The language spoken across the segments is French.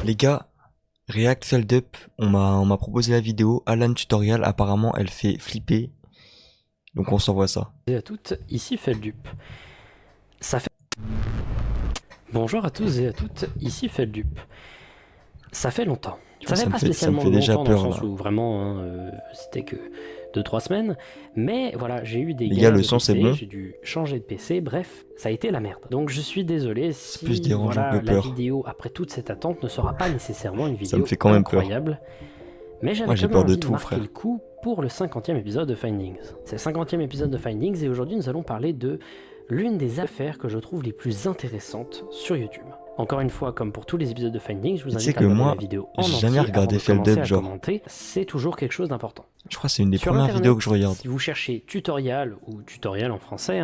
Les gars, React Feld Up, on m'a proposé la vidéo, Alan Tutorial, apparemment elle fait flipper, donc on s'envoie ça. À toutes, ici Feldup. Ça fait... Bonjour à tous et à toutes, ici Feldup. Ça fait longtemps. Ça fait pas spécialement longtemps dans le sens où vraiment c'était que 2-3 semaines, mais voilà, j'ai eu des galères de le son c'est PC, bon. j'ai dû changer de PC, bref, ça a été la merde. Donc je suis désolé si plus dérangeant voilà, que la peur. vidéo après toute cette attente ne sera pas nécessairement une vidéo Ça me fait quand même incroyable. Mais j'avais quand même envie de marquer le coup pour le 50e épisode de Findings. C'est le 50e épisode de Findings et aujourd'hui nous allons parler de l'une des affaires que je trouve les plus intéressantes sur YouTube. Encore une fois, comme pour tous les épisodes de Findings, je vous invite à regarder la vidéo en entier jamais regardé avant de commencer à commenter. C'est toujours quelque chose d'important. Je crois que c'est une des sur premières Internet, vidéos que je regarde. Si vous cherchez tutoriel ou tutoriel en français,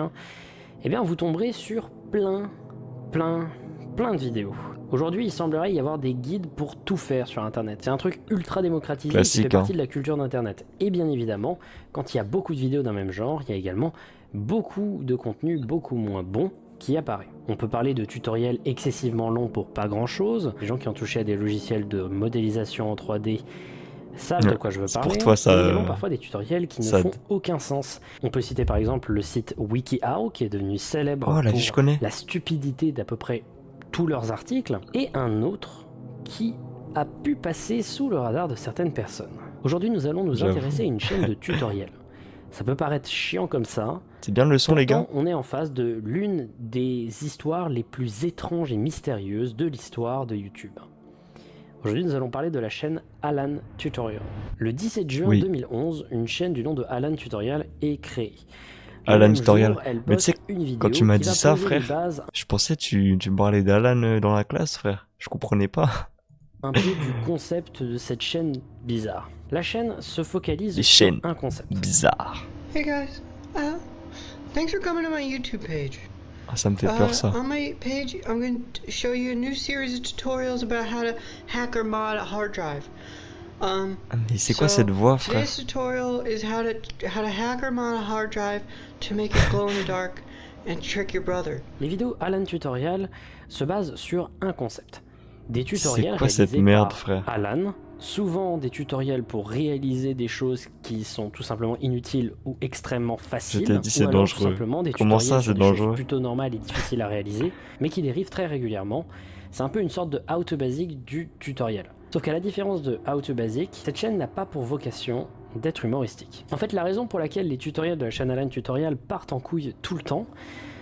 eh bien vous tomberez sur plein de vidéos. Aujourd'hui, il semblerait y avoir des guides pour tout faire sur Internet. C'est un truc ultra démocratisé qui fait partie de la culture d'Internet. Et bien évidemment, quand il y a beaucoup de vidéos d'un même genre, il y a également beaucoup de contenu beaucoup moins bon qui apparaît. On peut parler de tutoriels excessivement longs pour pas grand chose. Les gens qui ont touché à des logiciels de modélisation en 3D savent de quoi je veux parler. Pour toi, ça, et également parfois des tutoriels qui ne font aucun sens. On peut citer par exemple le site WikiHow qui est devenu célèbre pour la stupidité d'à peu près tous leurs articles, et un autre qui a pu passer sous le radar de certaines personnes. Aujourd'hui, nous allons nous intéresser à une chaîne de tutoriels. Ça peut paraître chiant comme ça. C'est bien le son, les gars. On est en face de l'une des histoires les plus étranges et mystérieuses de l'histoire de YouTube. Aujourd'hui, nous allons parler de la chaîne Alan Tutorial. Le 17 juin 2011, une chaîne du nom de Alan Tutorial est créée. Alan Tutorial. Mais tu sais, quand tu m'as dit ça, frère, je pensais que tu me parlais d'Alan dans la classe, frère. Je comprenais pas. Un peu du concept de cette chaîne bizarre. La chaîne se focalise sur un concept bizarre. Hey guys, thanks for coming to my YouTube page. Ah, ça me fait peur ça. On my page, I'm going to show you a new series of tutorials about how to hack or mod a hard drive. Mais c'est quoi cette voix, frère? Today's tutorial is how to hack or mod a hard drive to make it glow in the dark and trick your brother. Les vidéos Alan Tutorial se basent sur un concept. Des tutoriels réalisés par Alan, souvent des tutoriels pour réaliser des choses qui sont tout simplement inutiles ou extrêmement faciles, ou alors tout simplement des tutoriels sur des choses plutôt normales et difficiles à réaliser, mais qui dérivent très régulièrement. C'est un peu une sorte de how to basic du tutoriel. Sauf qu'à la différence de How to Basic, cette chaîne n'a pas pour vocation d'être humoristique. En fait, la raison pour laquelle les tutoriels de la chaîne Alan Tutorial partent en couille tout le temps,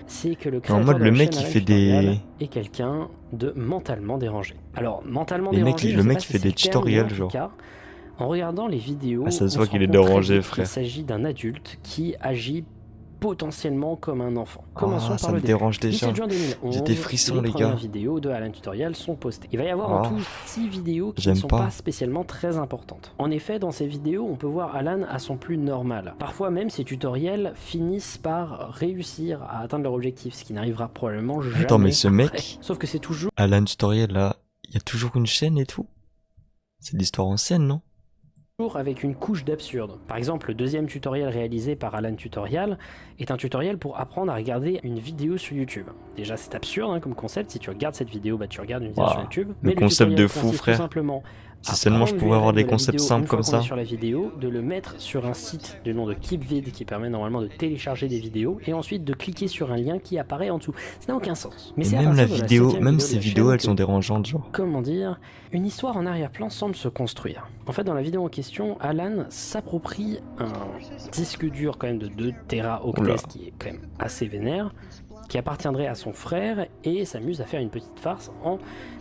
c'est que le créateur de la chaîne Alan Tutorial est quelqu'un de mentalement dérangé. Alors, mentalement dérangé, le mec il fait des tutoriels, genre. En regardant les vidéos, ça se voit qu'il est dérangé, frère. Il s'agit d'un adulte qui agit potentiellement comme un enfant. Commençons ça me dérange déjà. 17 juin 2011, j'ai des frissons, les gars. premières vidéos de Alan Tutorial sont postées. Il va y avoir en tout 6 vidéos qui ne sont pas spécialement très importantes. En effet, dans ces vidéos, on peut voir Alan à son plus normal. Parfois même, ces tutoriels finissent par réussir à atteindre leur objectif, ce qui n'arrivera probablement jamais. Attends, mais ce mec, sauf que c'est toujours Alan Tutorial, là, il y a toujours une chaîne et tout. C'est de l'histoire ancienne, non? Avec une couche d'absurde. Par exemple, le deuxième tutoriel réalisé par Alan Tutorial est un tutoriel pour apprendre à regarder une vidéo sur YouTube. Déjà, c'est absurde comme concept. Si tu regardes cette vidéo, tu regardes une vidéo sur YouTube. Mais le concept de fou, frère. Simplement si seulement je pouvais avoir des concepts simples comme ça. Sur la vidéo, de le mettre sur un site du nom de Keepvid qui permet normalement de télécharger des vidéos et ensuite de cliquer sur un lien qui apparaît en dessous. Ça n'a aucun sens. Mais même la vidéo, même ces vidéos, elles sont dérangeantes, genre. Comment dire, une histoire en arrière-plan semble se construire. En fait, dans la vidéo en question, Alan s'approprie un disque dur quand même de 2 téraoctets, qui est quand même assez vénère, qui appartiendrait à son frère, et s'amuse à faire une petite farce en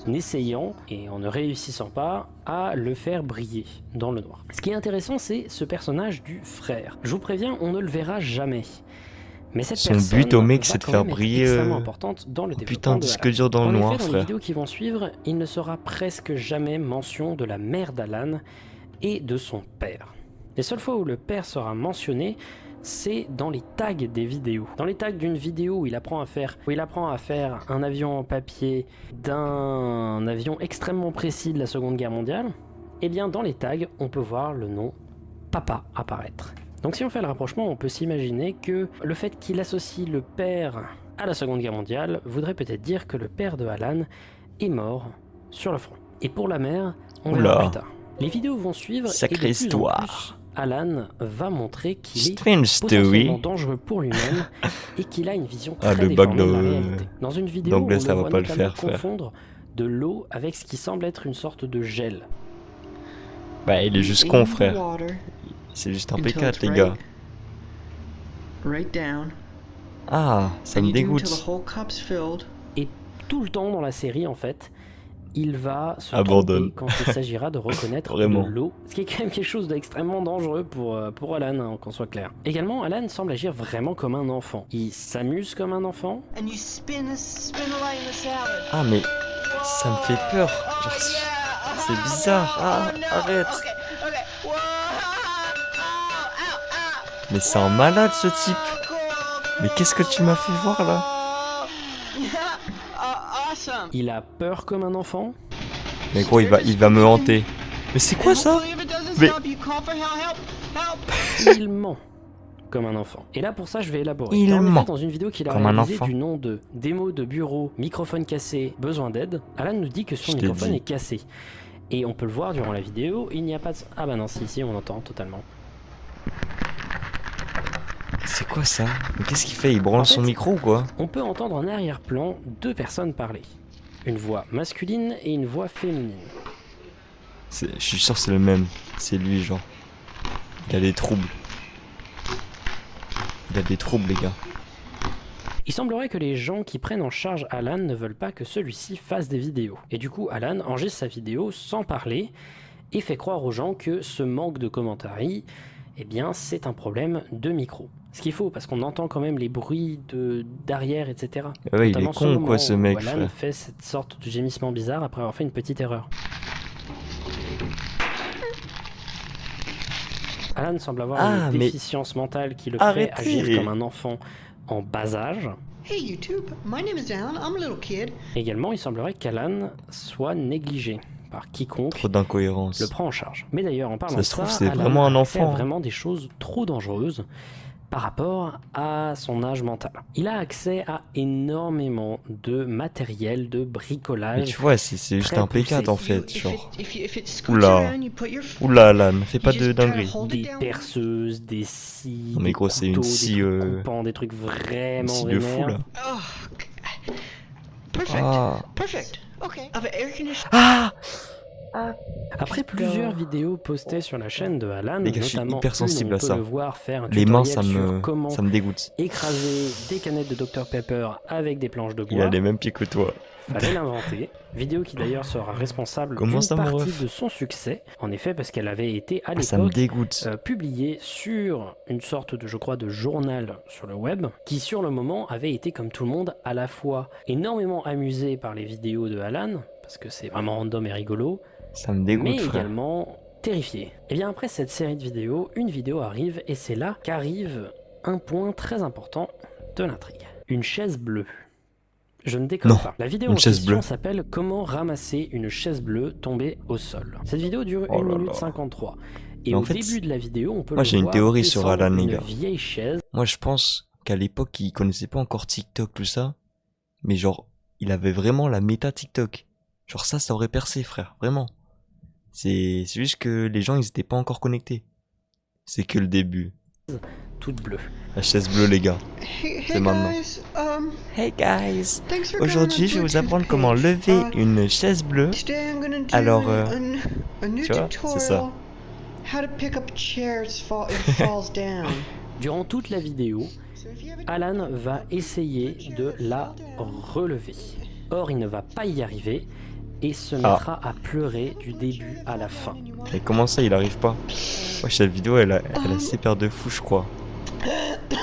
essayant, et en ne réussissant pas, à le faire briller dans le noir. Ce qui est intéressant, c'est ce personnage du frère. Je vous préviens, on ne le verra jamais. Mais cette son but au mec, c'est de faire briller importante dans le putain de disque dur dans le noir, frère. Dans les vidéos qui vont suivre, il ne sera presque jamais mention de la mère d'Alan et de son père. Les seules fois où le père sera mentionné, c'est dans les tags des vidéos. Dans les tags d'une vidéo où il apprend à faire un avion en papier d'un avion extrêmement précis de la Seconde Guerre mondiale, eh bien dans les tags, on peut voir le nom Papa apparaître. Donc si on fait le rapprochement, on peut s'imaginer que le fait qu'il associe le père à la Seconde Guerre mondiale voudrait peut-être dire que le père de Alan est mort sur le front. Et pour la mère, on verra plus tard. Les vidéos vont suivre Sacrée et de plus histoire. en plus, Alan va montrer qu'il est potentiellement dangereux pour lui-même et qu'il a une vision très déformée de la réalité. Dans une vidéo, on le voit notamment confondre de l'eau avec ce qui semble être une sorte de gel. Bah, il est juste con, frère. C'est juste un P4, les gars. Ah, ça me dégoûte. Et tout le temps dans la série, en fait, il va se tromper quand il s'agira de reconnaître de l'eau, ce qui est quand même quelque chose d'extrêmement dangereux pour Alan, hein, qu'on soit clair. Également, Alan semble agir vraiment comme un enfant. Il s'amuse comme un enfant. Ah mais ça me fait peur, genre c'est bizarre, ah arrête. Mais c'est un malade ce type. Mais qu'est-ce que tu m'as fait voir là? Il a peur comme un enfant. Mais gros, il va me hanter. Mais c'est quoi ça? Mais... Il ment comme un enfant. Et là pour ça je vais élaborer. Il ment dans une vidéo qu'il a réalisée du nom de démo de bureau, microphone cassé, besoin d'aide, Alan nous dit que son microphone est cassé. Et on peut le voir durant la vidéo, il n'y a pas de... Ah bah non, si, on entend totalement. C'est quoi ça? Mais qu'est-ce qu'il fait? Il branle son micro ou quoi? On peut entendre en arrière-plan deux personnes parler. Une voix masculine et une voix féminine. Je suis sûr que c'est le même. C'est lui, genre. Il a des troubles. Il a des troubles, les gars. Il semblerait que les gens qui prennent en charge Alan ne veulent pas que celui-ci fasse des vidéos. Et du coup, Alan enregistre sa vidéo sans parler et fait croire aux gens que ce manque de commentaires, eh bien, c'est un problème de micro. Ce qu'il faut, parce qu'on entend quand même les bruits d'arrière, etc. Ouais, il est con, quoi, ce mec. Alan fait cette sorte de gémissement bizarre après avoir fait une petite erreur. Alan semble avoir une déficience mentale qui le fait agir comme un enfant en bas âge. Hey YouTube, my name is Alan, I'm a little kid. Également, il semblerait qu'Alan soit négligé par quiconque trop d'incohérence le prend en charge. Mais d'ailleurs, en parlant de ça, c'est vraiment un enfant. Alan fait vraiment des choses trop dangereuses par rapport à son âge mental. Il a accès à énormément de matériel, de bricolage. Mais tu vois, c'est juste un P4 en fait, genre. Oula, Alan, fais pas de dinguerie. Des perceuses, des scies, mais gros, c'est une scie, des coupants, des trucs vraiment de fou là. Perfect. Okay. Ah! Après plusieurs vidéos postées sur la chaîne de Alan, notamment hyper sensible à ça. Le voir faire un les mains, tutoriel sur comment ça me dégoûte. Écraser des canettes de Dr Pepper avec des planches de bois. Il a les mêmes pieds que toi. Fallait l'inventer. Vidéo qui d'ailleurs sera responsable d'une partie de son succès. En effet, parce qu'elle avait été à l'époque publiée sur une sorte de, je crois, de journal sur le web, qui sur le moment avait été, comme tout le monde, à la fois énormément amusé par les vidéos de Alan, parce que c'est vraiment random et rigolo, ça me dégoûte, mais frère. également terrifié. Et bien après cette série de vidéos, une vidéo arrive, et c'est là qu'arrive un point très important de l'intrigue. Une chaise bleue. Je ne déconne pas. La vidéo en question s'appelle « Comment ramasser une chaise bleue tombée au sol ». Cette vidéo dure 1 minute 53. Et au début de la vidéo, on peut le voir, j'ai une théorie sur Alan, les gars. Vieille chaise. Moi, je pense qu'à l'époque, il connaissait pas encore TikTok, tout ça. Mais genre, il avait vraiment la méta TikTok. Genre ça aurait percé, frère. Vraiment. C'est juste que les gens, ils étaient pas encore connectés. C'est que le début. Toute bleue. La chaise bleue, les gars. C'est maintenant. Hey guys, aujourd'hui je vais vous apprendre comment lever une chaise bleue. Alors, tu vois, c'est ça. Durant toute la vidéo, Alan va essayer de la relever. Or, il ne va pas y arriver et se mettra à pleurer du début à la fin. Et comment ça, il arrive pas? Ouais, cette vidéo, elle a ses paires de fous, je crois.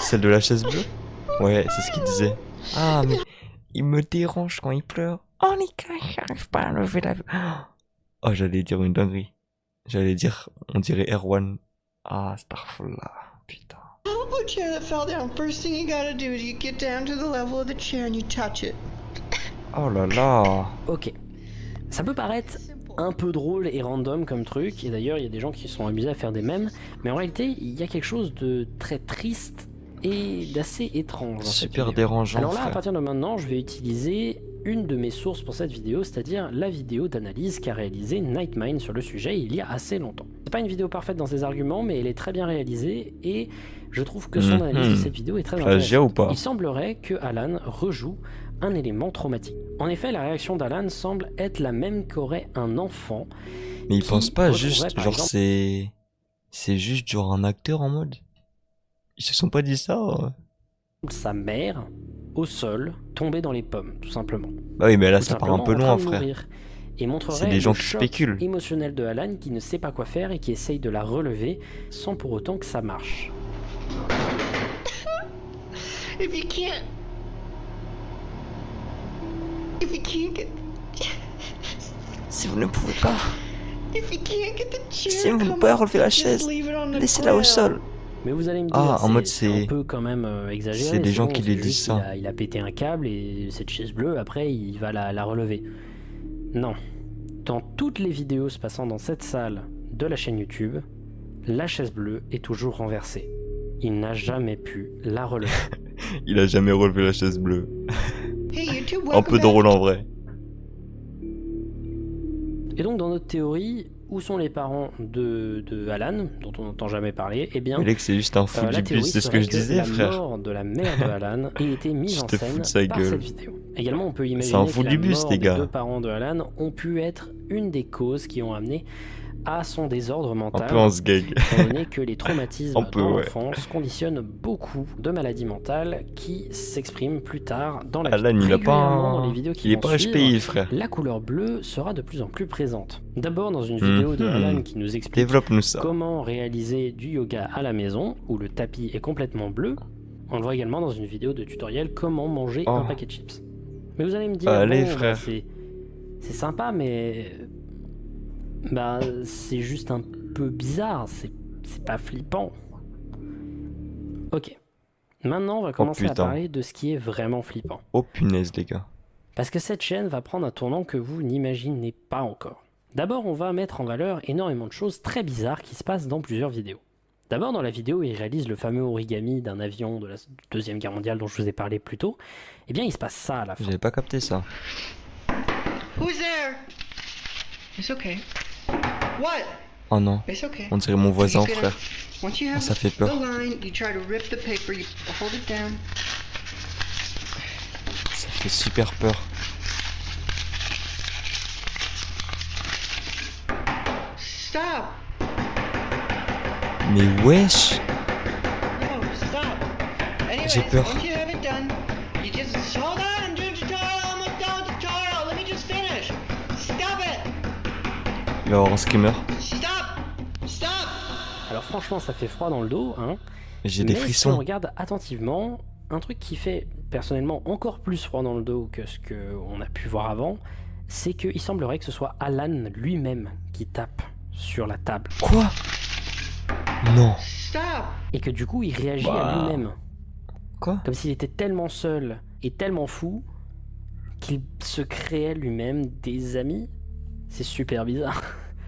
Celle de la chaise bleue? Ouais, c'est ce qu'il disait. Ah, mais il me dérange quand il pleure. Oh, Nika, j'arrive pas à lever la... Oh, j'allais dire une dinguerie. J'allais dire, on dirait Erwan. Ah, Starfall, putain. Oh là là. Ok. Ça peut paraître un peu drôle et random comme truc, et d'ailleurs il y a des gens qui sont amusés à faire des mèmes, mais en réalité il y a quelque chose de très triste et d'assez étrange. Super dérangeant. Alors là, frère. à partir de maintenant, je vais utiliser une de mes sources pour cette vidéo, c'est-à-dire la vidéo d'analyse qu'a réalisée Nightmind sur le sujet il y a assez longtemps. C'est pas une vidéo parfaite dans ses arguments, mais elle est très bien réalisée et je trouve que son analyse de cette vidéo est très intéressante. Ou pas. Il semblerait que Alan rejoue un élément traumatique. En effet, la réaction d'Alan semble être la même qu'aurait un enfant. Mais il pense pas juste, genre c'est juste genre un acteur en mode. Ils se sont pas dit ça. Sa mère au sol, tombée dans les pommes, tout simplement. Bah oui, mais là ça part un peu loin, frère. Et montrerait c'est des gens le qui choc spéculent. Émotionnel de Alan qui ne sait pas quoi faire et qui essaye de la relever sans pour autant que ça marche. If you can't get... Si vous ne pouvez pas, If you can't get the chair, si vous ne pouvez pas relever la chaise, laissez-la au sol. Mais vous allez me dire, en mode c'est un peu quand même exagéré. C'est des gens qui les disent ça. Il a pété un câble et cette chaise bleue, après, il va la relever. Non. Dans toutes les vidéos se passant dans cette salle de la chaîne YouTube, la chaise bleue est toujours renversée. Il n'a jamais pu la relever. Il a jamais relevé la chaise bleue. Un peu drôle en vrai. Et donc dans notre théorie, où sont les parents de Alan, dont on n'entend jamais parler? Eh bien, Alex, c'est juste un fou du bus, c'est ce que je disais, frère. La mort de la mère de Alan ait été mise en scène par cette vidéo. Également, on peut imaginer que la mort des deux parents de Alan ont pu être une des causes qui ont amené à son désordre mental, un peu en sgeg. étant donné que les traumatismes dans l'enfance conditionnent beaucoup de maladies mentales qui s'expriment plus tard dans la vie. Alan, il a pas dans les vidéos qui il est pas HPI, frère. La couleur bleue sera de plus en plus présente. D'abord dans une vidéo de Alan qui nous explique comment réaliser du yoga à la maison, où le tapis est complètement bleu. On le voit également dans une vidéo de tutoriel comment manger un paquet de chips. Mais vous allez me dire, allez, frère. C'est sympa, mais... Bah, c'est juste un peu bizarre, c'est pas flippant. Ok. Maintenant, on va commencer à parler de ce qui est vraiment flippant. Oh punaise, les gars. Parce que cette chaîne va prendre un tournant que vous n'imaginez pas encore. D'abord, on va mettre en valeur énormément de choses très bizarres qui se passent dans plusieurs vidéos. D'abord, dans la vidéo où il réalise le fameux origami d'un avion de la Deuxième Guerre mondiale dont je vous ai parlé plus tôt, eh bien, il se passe ça à la fin. J'avais pas capté ça. Who's there? It's okay. What? Oh non. It's okay. On dirait mon voisin, frère. Once you have ça fait peur. the line, you try to rip the paper, you hold it down. Ça fait super peur. Stop. Mais wesh. No, stop. Anyway, j'ai peur. Once you have it done, you just hold on, I'm doing tutorial, almost done with tutorial. Let me just finish. Stop it. Il va avoir un screamer. Stop. Stop. Alors franchement, ça fait froid dans le dos, hein. J'ai des frissons. Si on regarde attentivement, un truc qui fait personnellement encore plus froid dans le dos que ce qu'on a pu voir avant, c'est qu'il semblerait que ce soit Alan lui-même qui tape sur la table. Quoi? Non. Stop. Et que du coup, il réagit à lui-même. Quoi? Comme s'il était tellement seul et tellement fou qu'il se créait lui-même des amis. C'est super bizarre.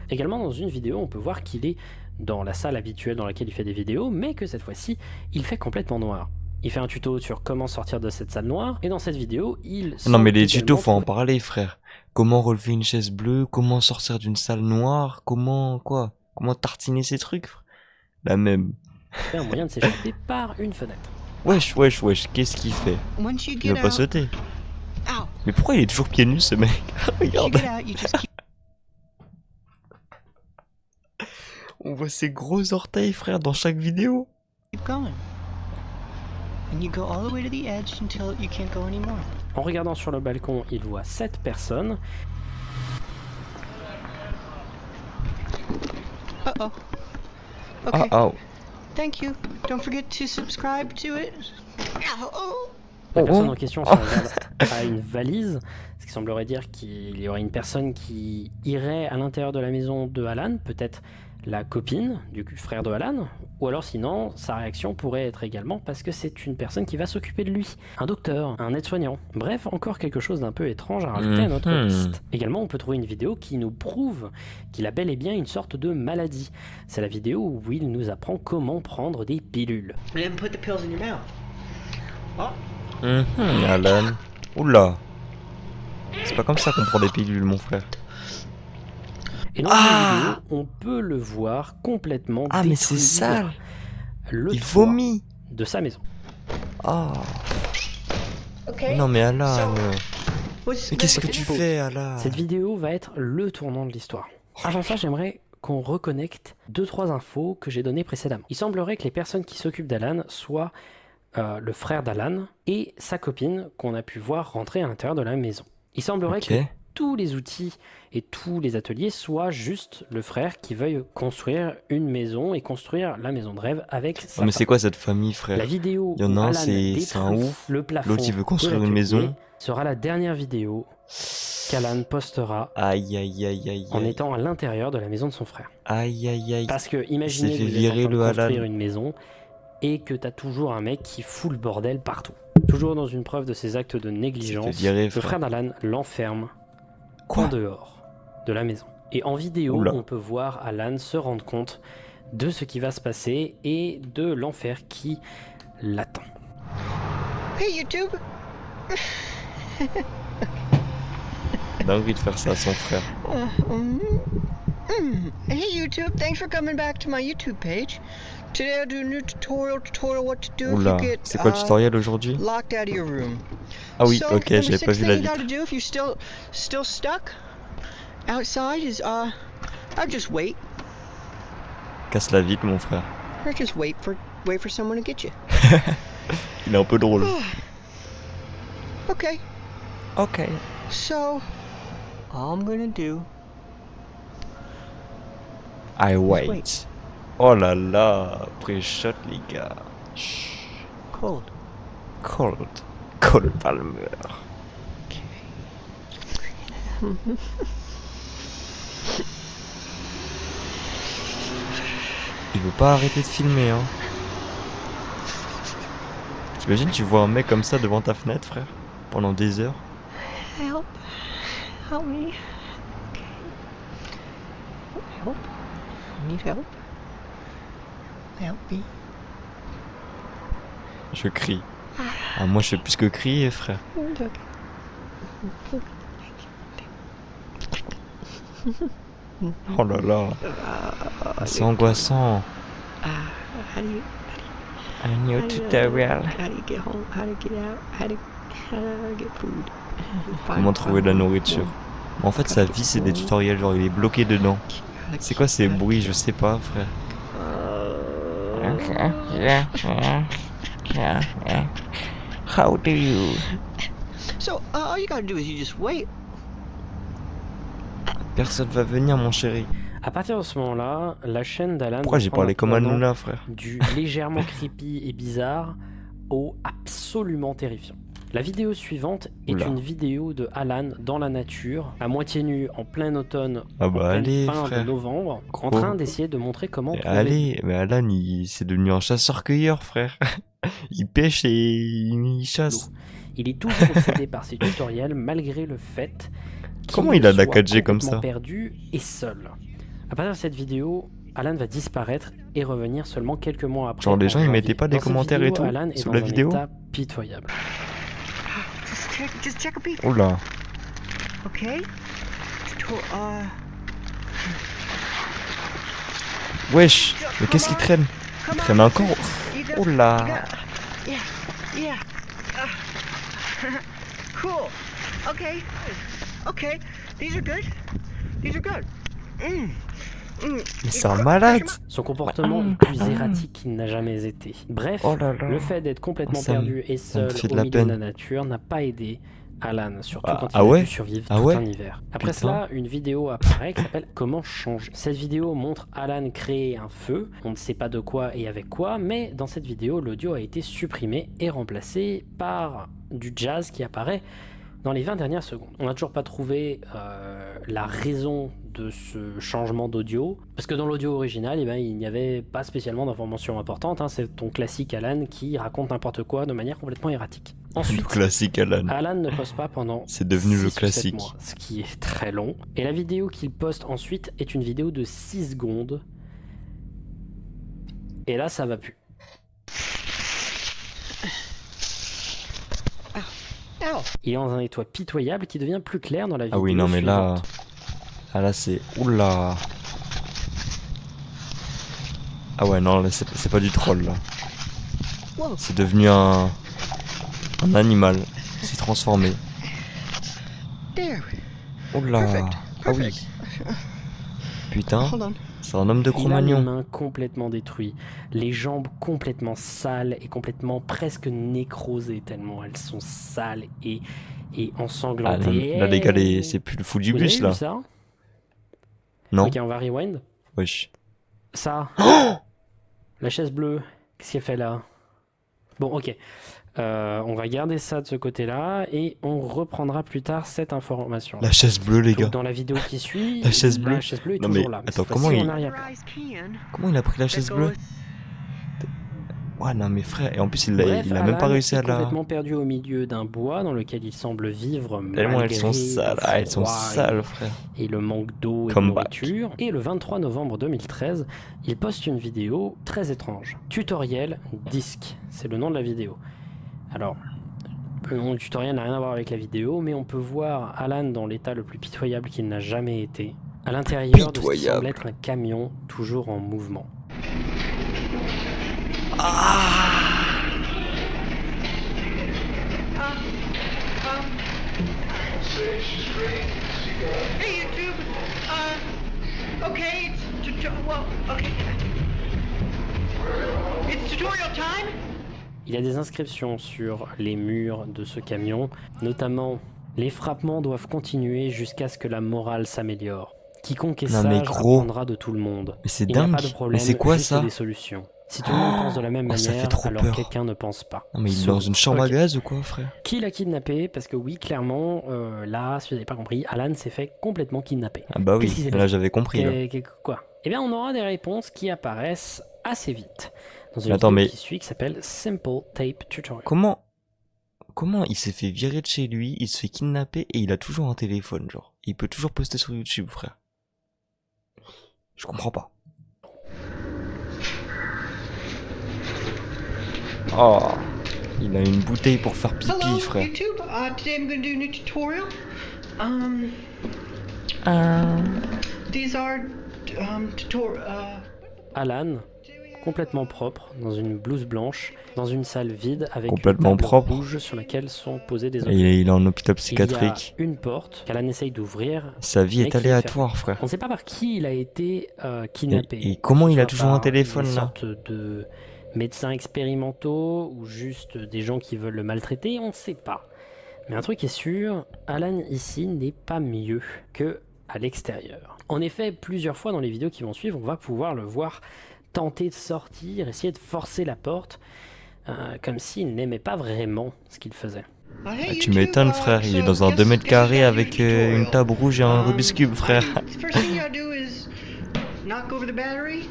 Également, dans une vidéo, on peut voir qu'il est dans la salle habituelle dans laquelle il fait des vidéos, mais que cette fois-ci, il fait complètement noir. Il fait un tuto sur comment sortir de cette salle noire, et dans cette vidéo, il... Non mais les tutos, faut en parler, frère. Comment relever une chaise bleue, comment sortir d'une salle noire, comment tartiner ces trucs, frère. La même. Un moyen de s'échapper par une fenêtre. Wesh, qu'est-ce qu'il fait? Il veut pas sauter. Mais pourquoi il est toujours pieds nus, ce mec? Regarde. On voit ses gros orteils, frère, dans chaque vidéo. En regardant sur le balcon, il voit 7 personnes. Uh-oh. Okay. Oh. Thank you. Don't forget to subscribe to it. La personne en question a une valise, ce qui semblerait dire qu'il y aurait une personne qui irait à l'intérieur de la maison de Alan, peut-être la copine du frère de Alan, ou alors sinon, sa réaction pourrait être également parce que c'est une personne qui va s'occuper de lui, un docteur, un aide-soignant. Bref, encore quelque chose d'un peu étrange à rajouter à notre liste. Également, on peut trouver une vidéo qui nous prouve qu'il a bel et bien une sorte de maladie. C'est la vidéo où Will nous apprend comment prendre des pilules. Alan. Oula. C'est pas comme ça qu'on prend des pilules, mon frère. Et dans la vidéo, on peut le voir complètement mais c'est sale. Il vomit de sa maison. Mais non mais Alan. Mais qu'est-ce que tu fais, Alan? Cette vidéo va être le tournant de l'histoire. Avant ça, j'aimerais qu'on reconnecte 2-3 infos que j'ai données précédemment. Il semblerait que les personnes qui s'occupent d'Alan soient le frère d'Alan et sa copine qu'on a pu voir rentrer à l'intérieur de la maison. Il semblerait que tous les outils et tous les ateliers soient juste le frère qui veuille construire une maison et construire la maison de rêve avec sa mais c'est quoi cette famille, frère? La vidéo il y en a un, c'est un ouf, l'autre il veut construire une maison. Sera la dernière vidéo qu'Alan postera en étant à l'intérieur de la maison de son frère. Parce que imaginez que vous êtes en train de construire une maison et que t'as toujours un mec qui fout le bordel partout. Toujours dans une preuve de ses actes de négligence, le frère d'Alan l'enferme en dehors de la maison. Et en vidéo, on peut voir Alan se rendre compte de ce qui va se passer et de l'enfer qui l'attend. Hey YouTube! Il a envie de faire ça à son frère. Hey YouTube, thanks for coming back to my YouTube page. Today I'll do a new tutorial what to do if you get c'est quoi le tutoriel aujourd'hui? Locked out of your room. Ah oui, ok, j'avais pas vu la vitre. So, the 6 thing you gotta do if you're still stuck outside is I'll just wait. Casse la vitre, mon frère. Or just wait for someone to get you. Il est un peu drôle. Okay. So, all I'm gonna do. I wait. Oh là là, pré-shot les gars. Cold Palmer. Okay. Il veut pas arrêter de filmer, hein. T'imagines, tu vois un mec comme ça devant ta fenêtre, frère, pendant des heures. Help me. Okay. Help. I need help. Help me. Je crie. Moi je fais plus que crier, frère. Oh là là. C'est angoissant. A new tutorial. Comment trouver de la nourriture? En fait sa vie c'est des tutoriels, genre il est bloqué dedans. C'est quoi ces bruits? Je sais pas, frère. How do you? So all you gotta do is you just wait. Personne va venir, mon chéri. À partir de ce moment-là, la chaîne d'Alan. Pourquoi j'ai parlé comme Hanouna, frère? Du légèrement creepy et bizarre au absolument terrifiant. La vidéo suivante est une vidéo de Alan dans la nature, à moitié nu, en plein automne, fin de novembre, en train d'essayer de montrer comment... Mais Alan, c'est devenu un chasseur-cueilleur, frère. Il pêche et il chasse. Il est toujours obsédé par ses tutoriels, malgré le fait Comment il a de la 4G comme ça? Perdu et seul. À partir de cette vidéo, Alan va disparaître et revenir seulement quelques mois après. Genre les gens ils mettaient pas des commentaires et tout sous la vidéo? Alan est dans un état pitoyable. Just check a beep. Oula. Okay. Wesh, mais qu'est-ce qu'il traîne? Il traîne encore. Oula. Yeah. Cool. Okay. These are good. Mais c'est un malade. Son comportement est plus erratique qu'il n'a jamais été. Bref, le fait d'être complètement perdu et seul au milieu de la nature n'a pas aidé Alan, surtout quand il ah ouais a dû survivre Ah tout ouais un hiver. Après Putain. cela, une vidéo apparaît qui s'appelle Comment changer. Cette vidéo montre Alan créer un feu, on ne sait pas de quoi et avec quoi, mais dans cette vidéo, l'audio a été supprimé et remplacé par du jazz qui apparaît dans les 20 dernières secondes. On n'a toujours pas trouvé la raison de ce changement d'audio, parce que dans l'audio original, il n'y avait pas spécialement d'informations importantes, hein. C'est ton classique Alan qui raconte n'importe quoi de manière complètement erratique. Ensuite, le classique Alan. Alan ne poste pas pendant c'est devenu 6 le ou 7 classique. mois, ce qui est très long. Et la vidéo qu'il poste ensuite est une vidéo de 6 secondes. Et là, ça va plus. Il est dans un étoi pitoyable qui devient plus clair dans la vidéo. Ah oui, non mais là... suivante. Ah là c'est... Oula. Ah ouais, non, là c'est pas du troll, là. C'est devenu un animal. Il s'est transformé. Oula. Ah oui. Putain. C'est un homme de Il a les Cro-Magnon. mains complètement détruites, les jambes complètement sales et complètement presque nécrosées tellement elles sont sales et Ah, ensanglantées. là les gars, c'est plus le fou du Vous bus avez là. vu ça? Non. Ok, on va rewind. Wesh. Ça. La chaise bleue. Qu'est-ce qu'elle fait là? Bon, ok. On va garder ça de ce côté-là et on reprendra plus tard cette information. La chaise bleue les Donc, gars. dans la vidéo qui suit, La chaise bleue. est Non, mais toujours là. attends, cette comment fois-ci, il- en arrière-plan. Comment il a pris la chaise bleue? Ouais, non mais frère, et en plus il a Bref, même pas Alan réussi à est la... complètement perdu au milieu d'un bois dans lequel il semble vivre Tellement elles malgré sont sales, le ah, elles sont froid sales frère. et le manque d'eau et de Comeback. nourriture. Et le 23 novembre 2013, il poste une vidéo très étrange. Tutoriel disque, c'est le nom de la vidéo. Alors, le nom du tutoriel n'a rien à voir avec la vidéo, mais on peut voir Alan dans l'état le plus pitoyable qu'il n'a jamais été. À l'intérieur de ce qui Pitoyable. semble être un camion toujours en mouvement. Hey YouTube, okay, it's tutorial time. Il y a des inscriptions sur les murs de ce camion, notamment « Les frappements doivent continuer jusqu'à ce que la morale s'améliore. Quiconque est Non, mais sage gros. apprendra de tout le monde. Mais c'est Il n'y a dingue. pas de problème, Mais c'est quoi juste ça? des solutions. Si tout le monde pense de la même Oh, ça manière, fait trop alors peur. quelqu'un ne pense pas. Non mais il est dans une chambre à Ok. gaz ou quoi frère? Qui l'a kidnappé? Parce que oui, clairement, là, si vous n'avez pas compris, Alan s'est fait complètement kidnapper. Ah bah Qu'est-ce qui oui, s'est là passé? j'avais compris là. Quoi? Eh bien, on aura des réponses qui apparaissent assez vite. Dans une Attends, vidéo mais- qui suit, qui s'appelle Simple Tape Tutorial. Comment il s'est fait virer de chez lui, il se fait kidnapper et il a toujours un téléphone genre. Il peut toujours poster sur YouTube frère. Je comprends pas. Oh, il a une bouteille pour faire pipi Hello frère. YouTube, today I'm going to do a new tutorial. These are Alan, complètement propre, dans une blouse blanche, dans une salle vide avec Complètement une table propre. rouge sur laquelle sont posés des Et objets. il est en hôpital Il y psychiatrique. a une porte qu'Alan essaye d'ouvrir. Sa vie mais est qui est aléatoire frère. On ne sait pas par qui il a été kidnappé. Et comment Que ce il a soit toujours un par téléphone, des là sortes de médecins expérimentaux ou juste des gens qui veulent le maltraiter, on ne sait pas. Mais un truc est sûr, Alan ici n'est pas mieux que à l'extérieur. En effet, plusieurs fois dans les vidéos qui vont suivre, on va pouvoir le voir tenter de sortir, essayer de forcer la porte, comme s'il n'aimait pas vraiment ce qu'il faisait. Ah, tu m'étonnes frère, il est dans un 2 mètres carrés avec une table rouge et un Rubik's Cube frère. First thing you gotta do is knock over the battery.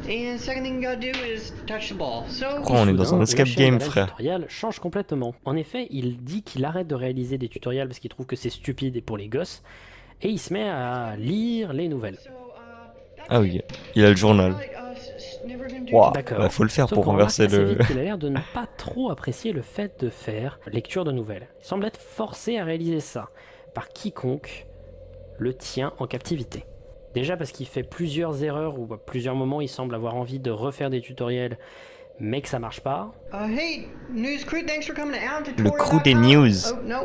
And second thing you gotta do is touch the ball. So Oh, on est dans un escape game, frère. Le tutoriel change complètement. En effet, il dit qu'il arrête de réaliser des tutoriels parce qu'il trouve que c'est stupide et pour les gosses, et il se met à lire les nouvelles. Ah oui, il a le journal. Waouh, D'accord. bah, faut le faire Sauf pour qu'on renverser remarque assez le... vite qu'il a l'air de ne pas trop apprécier le fait de faire lecture de nouvelles. Il semble être forcé à réaliser ça par quiconque le tient en captivité. Déjà parce qu'il fait plusieurs erreurs ou à plusieurs moments il semble avoir envie de refaire des tutoriels mais que ça marche pas. Hey, News Crew, thanks for coming to AlanTutorial.com. Le crew des news. Oh, no.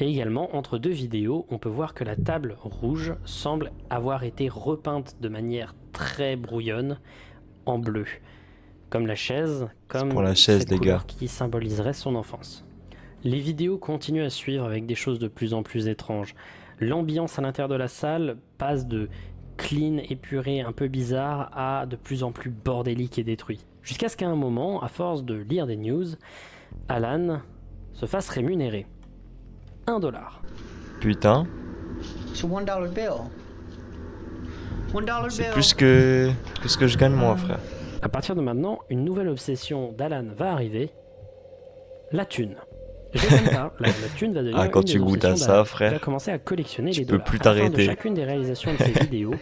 Et également, entre deux vidéos, on peut voir que la table rouge semble avoir été repeinte de manière très brouillonne en bleu. Comme la chaise, comme pour la chaise, cette les couleur gars. qui symboliserait son enfance. Les vidéos continuent à suivre avec des choses de plus en plus étranges. L'ambiance à l'intérieur de la salle passe de clean, épuré, un peu bizarre, à de plus en plus bordélique et détruit. Jusqu'à ce qu'à un moment, à force de lire des news, Alan se fasse rémunérer. $1. Putain. It's a $1 bill. $1 C'est bill. plus que ce que je gagne moi, frère. À partir de maintenant, une nouvelle obsession d'Alan va arriver, la thune. Je ne l'aime pas, la thune va devenir quand une tu des goûtes à obsessions ça, d'Alan. frère, Il va commencer à collectionner tu les peux dollars. plus À la fin de t'arrêter. chacune des réalisations de ses vidéos,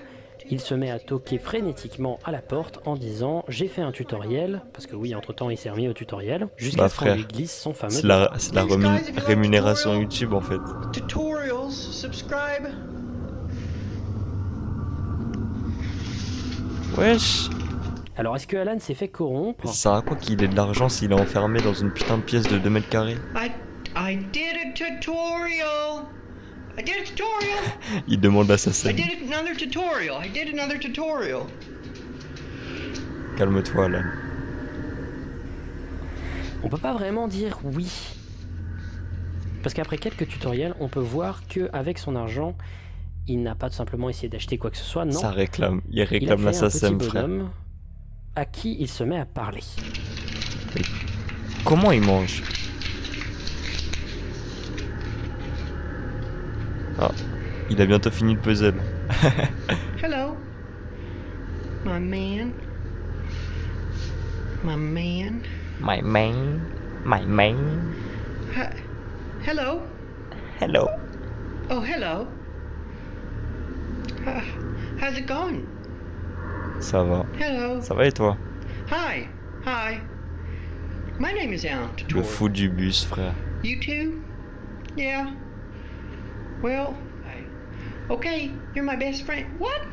il se met à toquer frénétiquement à la porte en disant « J'ai fait un tutoriel », parce que oui, entre-temps, il s'est remis au tutoriel, jusqu'à ce qu'on lui glisse son fameux c'est dollar. la rémunération YouTube, en fait. Tutorials, subscribe. Wesh. Alors, est-ce que Alan s'est fait corrompre? Ça sert à quoi qu'il ait de l'argent s'il est enfermé dans une putain de pièce de 2 mètres carrés? I did a tutorial. I did a tutorial. Il demande à sa I scène. did another tutorial. I did another tutorial. Calme-toi, là. On peut pas vraiment dire oui. Parce qu'après quelques tutoriels, on peut voir qu'avec son argent, il n'a pas tout simplement essayé d'acheter quoi que ce soit, non. Ça réclame. Il Il a réclame créé un petit l'assassin, frère. bonhomme à qui il se met à parler. Comment il mange? Ah, il a bientôt fini le puzzle. Hello, my man. My man. My man. My man. Hello. Hello. Oh, hello. How's it going? Ça va. Hello. Ça va et toi? Hi. Hi. My name is Alan Le Tutorial. fou du bus, frère. You too? Yeah. Well, okay, you're my best friend. What?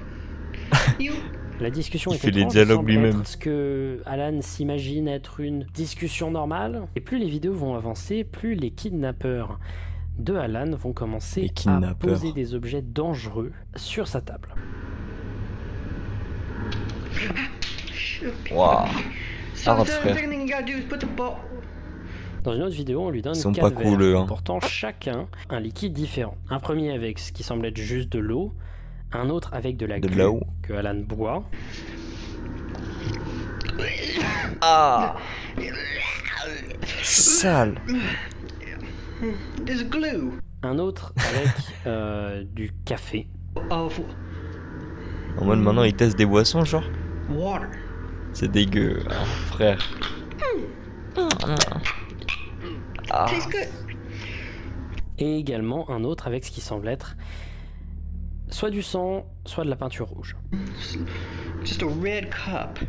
You? La discussion Il est fait les étrange, dialogues semble lui-même. être ce que Alan s'imagine être une discussion normale. Et plus les vidéos vont avancer, plus les kidnappeurs de Alan vont commencer à poser des objets dangereux sur sa table. Waouh. So Arrête, the frère. thing you gotta do is put the ball. Dans une autre vidéo, on lui donne Ils sont 4 pas verres, cool, eux, hein. comportant chacun un liquide différent. Un premier avec ce qui semble être juste de l'eau, un autre avec de la De glu l'eau. que Alan boit, Ah. Sale. There's glue. un autre avec du café, Of En mode maintenant il teste des boissons, genre. water. C'est dégueu, hein, frère. Ah. Tastes good. et également un autre avec ce qui semble être soit du sang, soit de la peinture rouge. Just a red cup.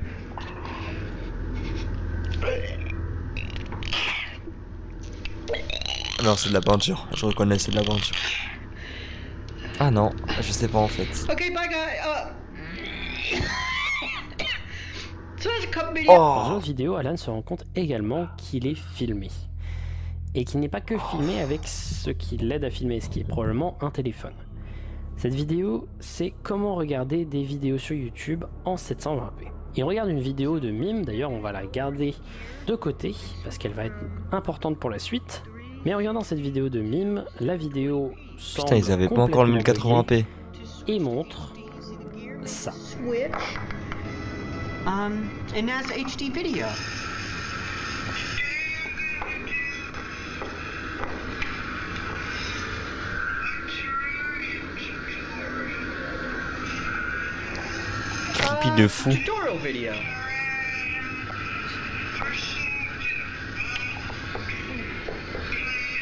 Non, c'est de la peinture. Je reconnais, c'est de la peinture. Ah non, je sais pas en fait. Okay, bye guy. So that's a cup video. Dans une Oh. autre vidéo, Alan se rend compte également qu'il est filmé. Et qu'il n'est pas que filmé avec ce qui l'aide à filmer, ce qui est probablement un téléphone. Cette vidéo, c'est comment regarder des vidéos sur YouTube en 720p. Il regarde une vidéo de mime, d'ailleurs on va la garder de côté, parce qu'elle va être importante pour la suite. Mais en regardant cette vidéo de mime, la vidéo semble Putain, ils avaient pas encore le complètement 1080p. buggée et montre ça. Switch. And that's HD video. Creepy de fou. Tutorial video.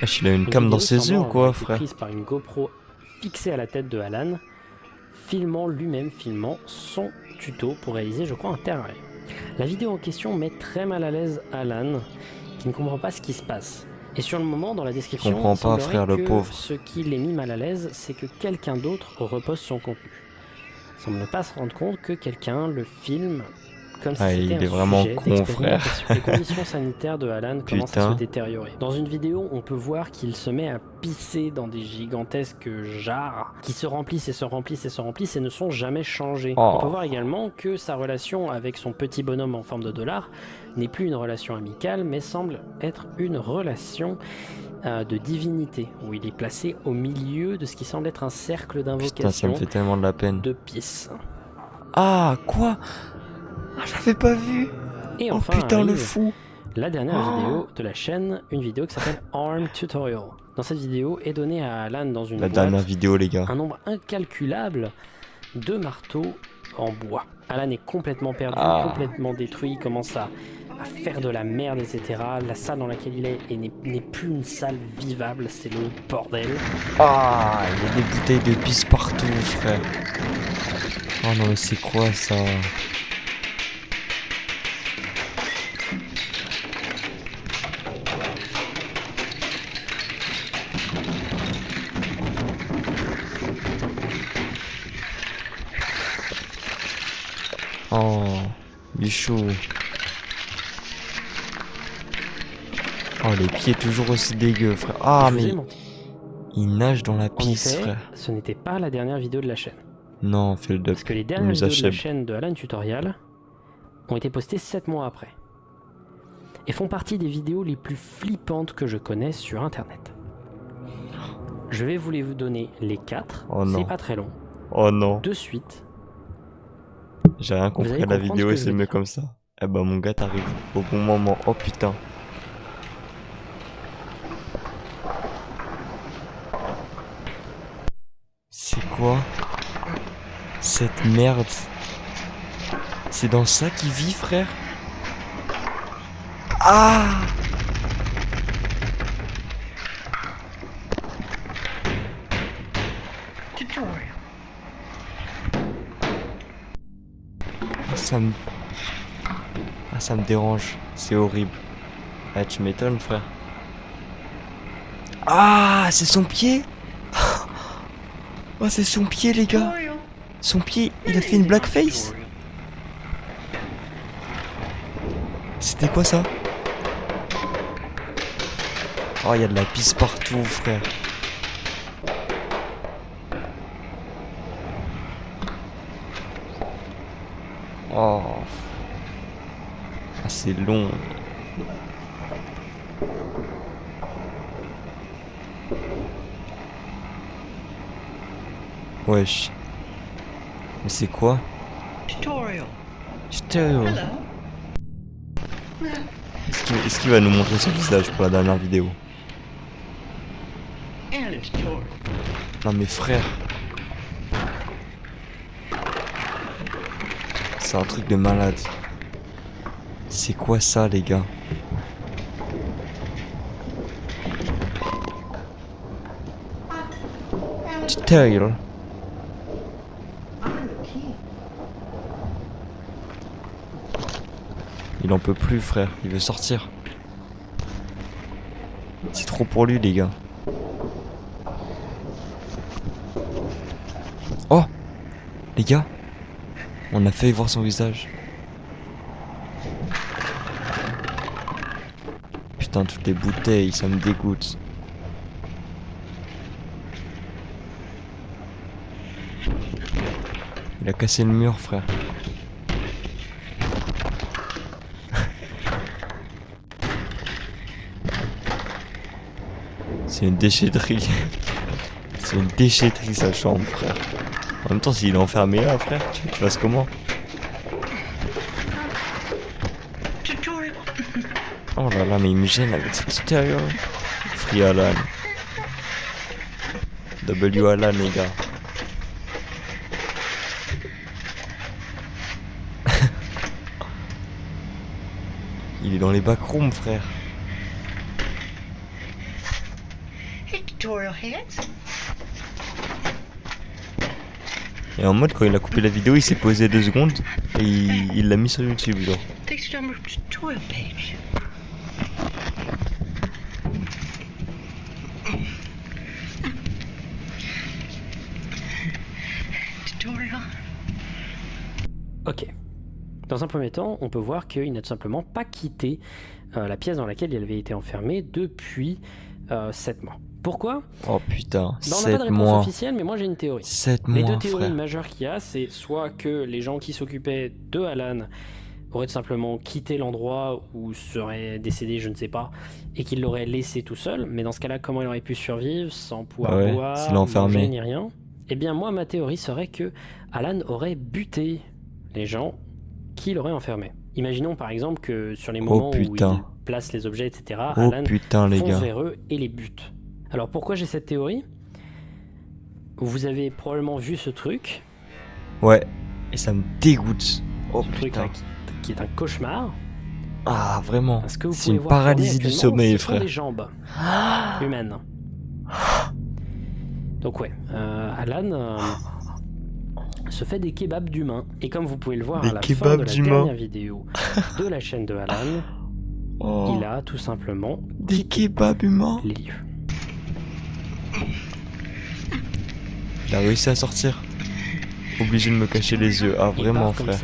Wesh, il a une cam dans vidéo ses yeux ou semble quoi, avoir été frère? prise par une GoPro fixée à la tête de Alan, filmant son tuto pour réaliser, je crois, un terrarium. La vidéo en question met très mal à l'aise Alan, qui ne comprend pas ce qui se passe. Et sur le moment, dans la description, Je comprends il pas, semblerait frère, le que pauvre. ce qui l'est mis mal à l'aise, c'est que quelqu'un d'autre repose son contenu. Il semble ne pas se rendre compte que quelqu'un le filme comme si Ah, c'était il un est vraiment sujet con, frère. d'expérimentation. Les conditions sanitaires de Alan commencent à Putain. se détériorer. Dans une vidéo, on peut voir qu'il se met à pisser dans des gigantesques jarres qui se remplissent et se remplissent et se remplissent et ne sont jamais changés. Oh. On peut voir également que sa relation avec son petit bonhomme en forme de dollar n'est plus une relation amicale, mais semble être une relation de divinité, où il est placé au milieu de ce qui semble être un cercle d'invocation. Putain, ça me fait tellement de la peine. De pisse. Ah, quoi? Ah, j'avais pas vu. Et Oh enfin, putain, le arrive fou. la dernière vidéo de la chaîne, une vidéo qui s'appelle Arm Tutorial. Dans cette vidéo est donnée à Alan dans une La boîte dernière vidéo, les gars. un nombre incalculable de marteaux en bois. Alan est complètement perdu, complètement détruit, il commence à faire de la merde, etc. La salle dans laquelle il est n'est plus une salle vivable, c'est le bordel. Ah, il y a des bouteilles de pisse partout, frère. Oh non, mais c'est quoi ça? Oh, bichou. Oh, les pieds toujours aussi dégueux, frère. Ah, Je vous ai mais menti. il nage dans la En pisse, effet, frère. ce n'était pas la dernière vidéo de la chaîne. Non, fais le dub. Parce que les Il dernières nous vidéos de la achève. chaîne de Alan Tutorial ont été postées 7 mois après. Et font partie des vidéos les plus flippantes que je connais sur internet. Je vais vous les donner les 4, Oh non. c'est pas très long. Oh non, De suite, j'ai rien compris allez à la comprendre vidéo ce que et je c'est veux mieux dire. comme ça. Eh bah mon gars t'arrives au bon moment. Oh putain. C'est quoi cette merde? C'est dans ça qu'il vit, frère? Ah! Tutorial. Ça me... Ah, ça me dérange. C'est horrible. Ah, tu m'étonnes, frère. Ah, c'est son pied? Oh, c'est son pied, les gars. Tutorial. Son pied, il a fait une blackface? Tutorial. C'était quoi ça? Oh, il y a de la pisse partout, frère. Oh. Ah, c'est long. Wesh. Mais c'est quoi? Tutorial. Stéréo. Hello. Est-ce qu'il va nous montrer son visage pour la dernière vidéo? And a tutorial. Non mais frère. C'est un truc de malade. C'est quoi ça, les gars? Tutorial. Il en peut plus, frère. Il veut sortir. C'est trop pour lui, les gars. Oh! Les gars, on a failli voir son visage. Putain, toutes les bouteilles, ça me dégoûte. Il a cassé le mur, frère. C'est une déchetterie. C'est une déchetterie, sa chambre, frère. En même temps, s'il est enfermé là, frère, tu fasses comment? Tutorial. Oh là là, mais il me gêne avec cette stéréo. Free Alan. W Alan, les gars. Il est dans les backrooms, frère. Hey, tutorial heads. Et en mode, quand il a coupé la vidéo, il s'est posé 2 secondes et il l'a mis sur YouTube, genre. Thanks to our tutorial page. Tutorial. ok. Dans un premier temps, on peut voir qu'il n'a tout simplement pas quitté la pièce dans laquelle il avait été enfermé depuis 7 mois. Pourquoi? Oh putain, on n'a pas de réponse officielle, mais moi j'ai une théorie. 7 mois, les deux théories frère. majeures qu'il y a, c'est soit que les gens qui s'occupaient de Alan auraient tout simplement quitté l'endroit où serait décédé, je ne sais pas, et qu'ils l'auraient laissé tout seul. Mais dans ce cas-là, comment il aurait pu survivre sans pouvoir boire, manger, ni rien? Eh bien moi, ma théorie serait que Alan aurait buté les gens qui l'auraient enfermé. Imaginons par exemple que sur les moments où il place les objets, etc., Alan fonce vers eux et les bute. Alors pourquoi j'ai cette théorie? Vous avez probablement vu ce truc. Ouais, et ça me dégoûte. Oh ce truc là qui est un cauchemar. Ah vraiment, c'est une paralysie du sommeil, frère. Ce sont des jambes humaines. Donc ouais, Alan se fait des kebabs d'humains. Et comme vous pouvez le voir à la fin de la dernière vidéo de la chaîne de Alan, il a tout simplement des kebabs humains. Les lieux. Il a réussi à sortir. Obligé de me cacher les yeux. Ah vraiment, frère.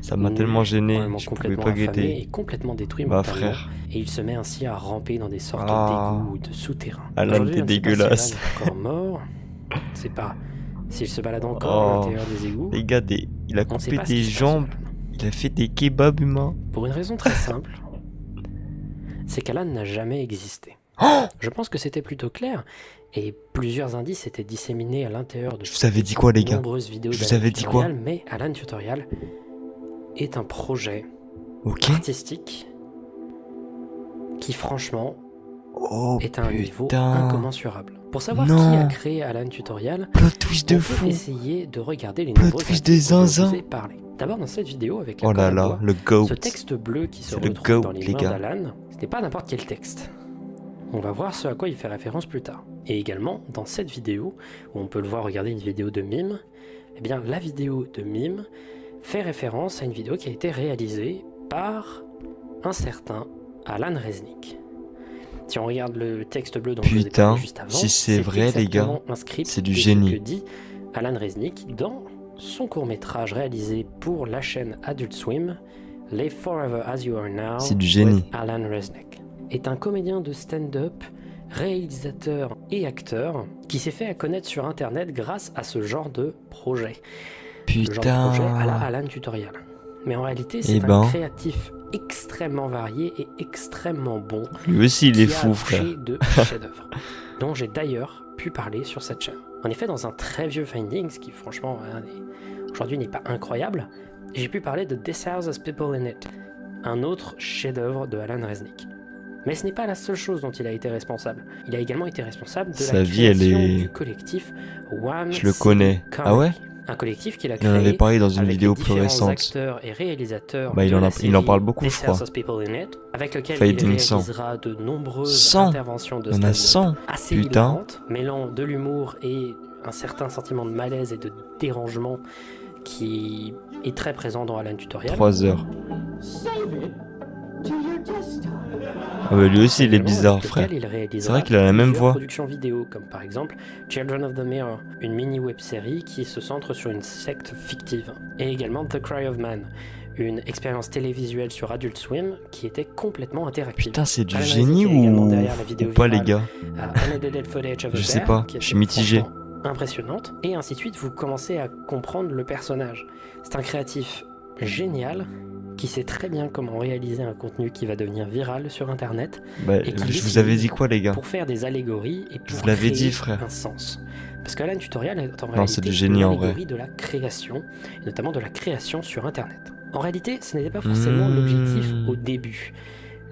Ça m'a tellement gêné, je pouvais pas guetter. Et complètement détruit mentalement, frère. Et il se met ainsi à ramper dans des sortes d'égouts ou de souterrains. Alan, t'es dégueulasse. Il est encore mort. C'est pas s'il se balade encore à l'intérieur des égouts. Les gars, il a coupé des jambes. Il a fait des kebabs humains. Pour une raison très simple, c'est qu'Alan n'a jamais existé. Je pense que c'était plutôt clair. Et plusieurs indices étaient disséminés à l'intérieur de nombreuses vidéos d'Alan Tutorial, mais Alan Tutorial est un projet artistique qui franchement est à un niveau incommensurable. Pour savoir qui a créé Alan Tutorial, plot twist de fou. Essayer de regarder les nombreux articles dont je vous ai parlé. D'abord dans cette vidéo avec ce texte bleu qui se retrouve dans les mains d'Alan, ce n'est pas n'importe quel texte. On va voir ce à quoi il fait référence plus tard. Et également, dans cette vidéo, où on peut le voir regarder une vidéo de mime, eh bien la vidéo de mime fait référence à une vidéo qui a été réalisée par un certain Alan Resnick. Si on regarde le texte bleu dont je vous ai parlé juste avant, si c'est vrai les gars, c'est du génie. Ce que dit Alan Resnick dans son court-métrage réalisé pour la chaîne Adult Swim, Live Forever As You Are Now, c'est du génie. Alan Resnick est un comédien de stand-up, réalisateur et acteur qui s'est fait connaître sur internet grâce à ce genre de projet. Le genre de projet à la Alan Tutorial. Mais en réalité, c'est un créatif extrêmement varié et extrêmement bon. Lui aussi, il est fou, frère. De chefs-d'œuvre, dont j'ai d'ailleurs pu parler sur cette chaîne. En effet, dans un très vieux Findings, qui franchement aujourd'hui n'est pas incroyable, j'ai pu parler de This House Has People in It, un autre chef-d'œuvre de Alan Resnick. Mais ce n'est pas la seule chose dont il a été responsable. Il a également été responsable de la création du collectif One. Je le connais. Ah ouais? Un collectif qu'il a créé. Il en avait parlé dans une vidéo plus récente. Acteurs et réalisateurs il en parle beaucoup, je crois. Avec lequel il réalisera de nombreuses interventions de stand-up assez hilarantes, mêlant de l'humour et un certain sentiment de malaise et de dérangement qui est très présent dans Alan Tutorial. 3 heures. Ah bah lui aussi il est bizarre, frère. C'est vrai qu'il a la même voix. Productions vidéo comme par exemple Children of the Mirror, une mini web-série qui se centre sur une secte fictive, et également The Cry of Man, une expérience télévisuelle sur Adult Swim qui était complètement interactive. Putain, c'est du génie ou pas les gars? Je sais pas, je suis mitigé. Impressionnante, et ainsi de suite, vous commencez à comprendre le personnage. C'est un créatif génial qui sait très bien comment réaliser un contenu qui va devenir viral sur internet. Et qui je vous avais dit quoi les gars? Pour faire des allégories et pour créer un sens. Parce que Alan Tutorial est en réalité une allégorie de la création, et notamment de la création sur internet. En réalité, ce n'était pas forcément l'objectif au début.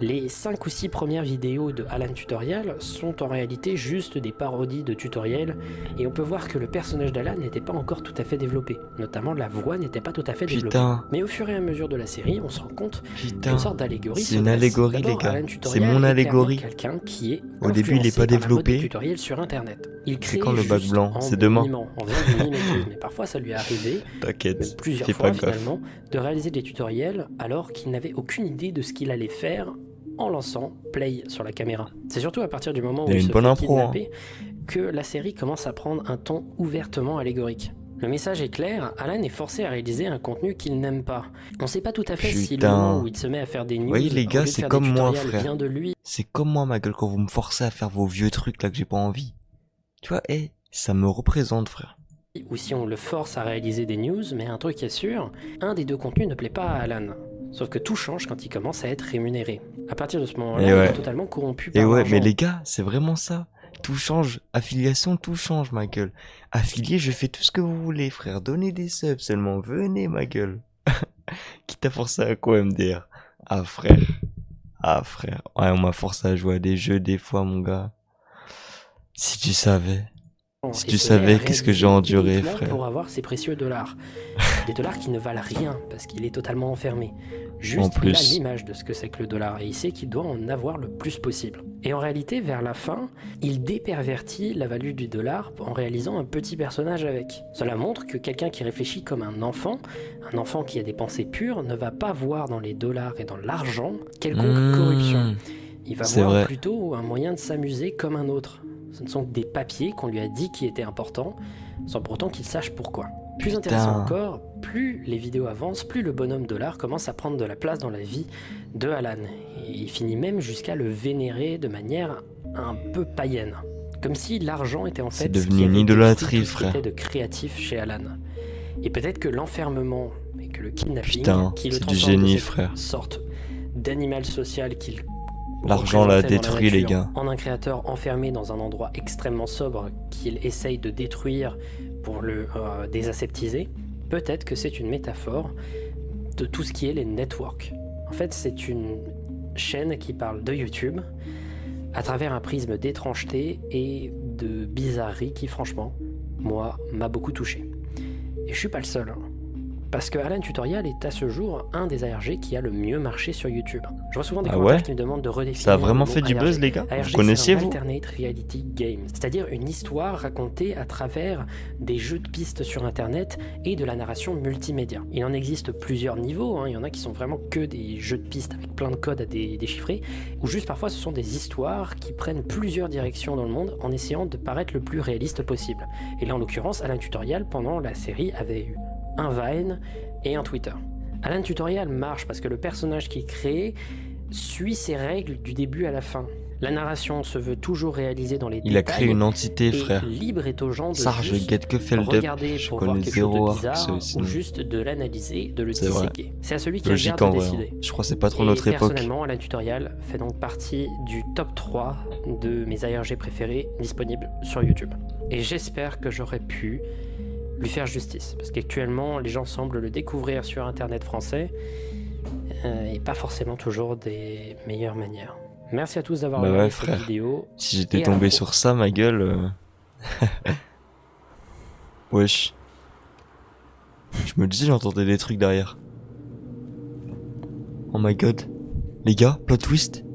Les 5 ou 6 premières vidéos de Alan Tutorial sont en réalité juste des parodies de tutoriels, et on peut voir que le personnage d'Alan n'était pas encore tout à fait développé, notamment la voix n'était pas tout à fait développée. Mais au fur et à mesure de la série, on se rend compte qu'une sorte d'allégorie c'est une allégorie les gars, c'est mon allégorie. Quelqu'un qui est au début il n'est pas développé. Tutoriels sur internet. Il crée quand le bac blanc, c'est demain. En faisant du mimétisme, mais parfois ça lui est arrivé, plusieurs fois finalement, de réaliser des tutoriels alors qu'il n'avait aucune idée de ce qu'il allait faire en lançant play sur la caméra. C'est surtout à partir du moment où il se fait kidnapper que la série commence à prendre un ton ouvertement allégorique. Le message est clair, Alan est forcé à réaliser un contenu qu'il n'aime pas. On sait pas tout à fait si le moment où il se met à faire des news, voyez les gars, c'est comme moi, frère. Vient de lui. C'est comme moi, ma gueule, quand vous me forcez à faire vos vieux trucs là que j'ai pas envie. Tu vois, ça me représente, frère. Ou si on le force à réaliser des news, mais un truc est sûr, un des deux contenus ne plaît pas à Alan. Sauf que tout change quand il commence à être rémunéré. À partir de ce moment-là, il est totalement corrompu par l'argent. Mais les gars, c'est vraiment ça. Tout change. Affiliation, tout change, ma gueule. Affilié, je fais tout ce que vous voulez, frère. Donnez des subs seulement. Venez, ma gueule. Qui t'a forcé à quoi, MDR? Ah, frère. Ouais, on m'a forcé à jouer à des jeux des fois, mon gars. Si tu savais. Si tu savais qu'est-ce que j'ai enduré, frère. Pour avoir ces précieux dollars. Des dollars qui ne valent rien parce qu'il est totalement enfermé. Juste, il a l'image de ce que c'est que le dollar et il sait qu'il doit en avoir le plus possible. Et en réalité, vers la fin, il dépervertit la valeur du dollar en réalisant un petit personnage avec. Cela montre que quelqu'un qui réfléchit comme un enfant qui a des pensées pures, ne va pas voir dans les dollars et dans l'argent quelconque corruption. Il va voir plutôt un moyen de s'amuser comme un autre. Ce ne sont que des papiers qu'on lui a dit qui étaient importants, sans pourtant qu'il sache pourquoi. Plus intéressant encore, plus les vidéos avancent, plus le bonhomme dollar commence à prendre de la place dans la vie de Alan. Et il finit même jusqu'à le vénérer de manière un peu païenne. Comme si l'argent était en fait devenu une idolâtrie, frère. Ce qui était de créatif chez Alan. Et peut-être que l'enfermement et que le kidnapping qui le transforme de cette sorte d'animal social qu'il l'argent l'a détruit, les gars. En un créateur enfermé dans un endroit extrêmement sobre qu'il essaye de détruire pour le désaseptiser, peut-être que c'est une métaphore de tout ce qui est les networks. En fait, c'est une chaîne qui parle de YouTube à travers un prisme d'étrangeté et de bizarrerie qui, franchement, moi, m'a beaucoup touché. Et je suis pas le seul. Parce que Alan Tutorial est à ce jour un des ARG qui a le mieux marché sur YouTube. Je vois souvent des commentaires qui me demandent de redéfinir. Ça a vraiment fait du buzz, les gars. Vous connaissiez, vous? Alternate Reality Game, c'est-à-dire une histoire racontée à travers des jeux de pistes sur Internet et de la narration multimédia. Il en existe plusieurs niveaux, il y en a qui sont vraiment que des jeux de pistes avec plein de codes à déchiffrer, ou juste parfois ce sont des histoires qui prennent plusieurs directions dans le monde en essayant de paraître le plus réaliste possible. Et là, en l'occurrence, Alan Tutorial, pendant la série, avait eu un Vine et un Twitter. Alan Tutorial marche parce que le personnage qu'il crée suit ses règles du début à la fin. La narration se veut toujours réalisée dans les détails. Il a créé une entité, frère. Libre est aux gens de regarder pour voir quelque chose de bizarre ou juste de l'analyser, de le disséquer. C'est à celui qui regarde de décider. Je crois que c'est pas trop notre époque. Personnellement, Alan Tutorial fait donc partie du top 3 de mes ARG préférés disponibles sur YouTube. Et j'espère que j'aurais pu lui faire justice, parce qu'actuellement les gens semblent le découvrir sur internet français et pas forcément toujours des meilleures manières. Merci à tous d'avoir regardé cette vidéo. Si j'étais tombé sur ça, ma gueule... Wesh. Je me disais, j'entendais des trucs derrière. Oh my god. Les gars, plot twist.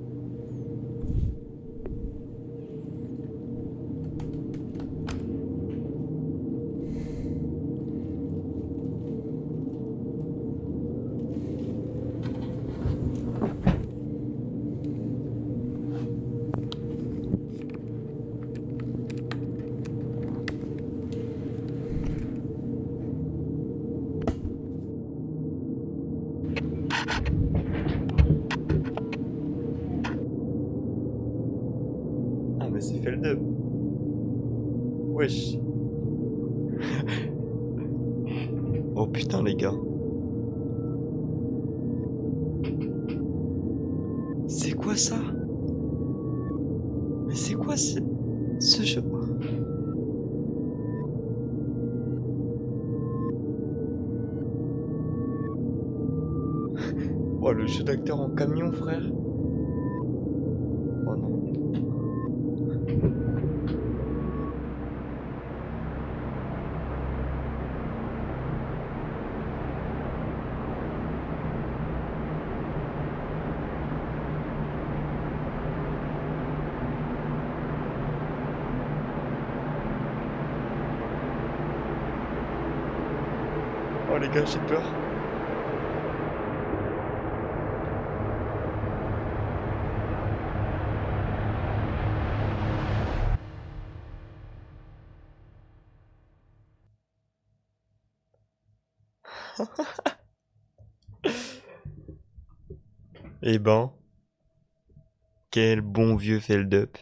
Mais c'est fait le dub. Wesh. Oh putain, les gars. C'est quoi ça? Mais c'est quoi ce jeu? Oh, le jeu d'acteur en camion, frère. Oh non. Oh les gars, j'ai peur. Eh ben, quel bon vieux Feldup.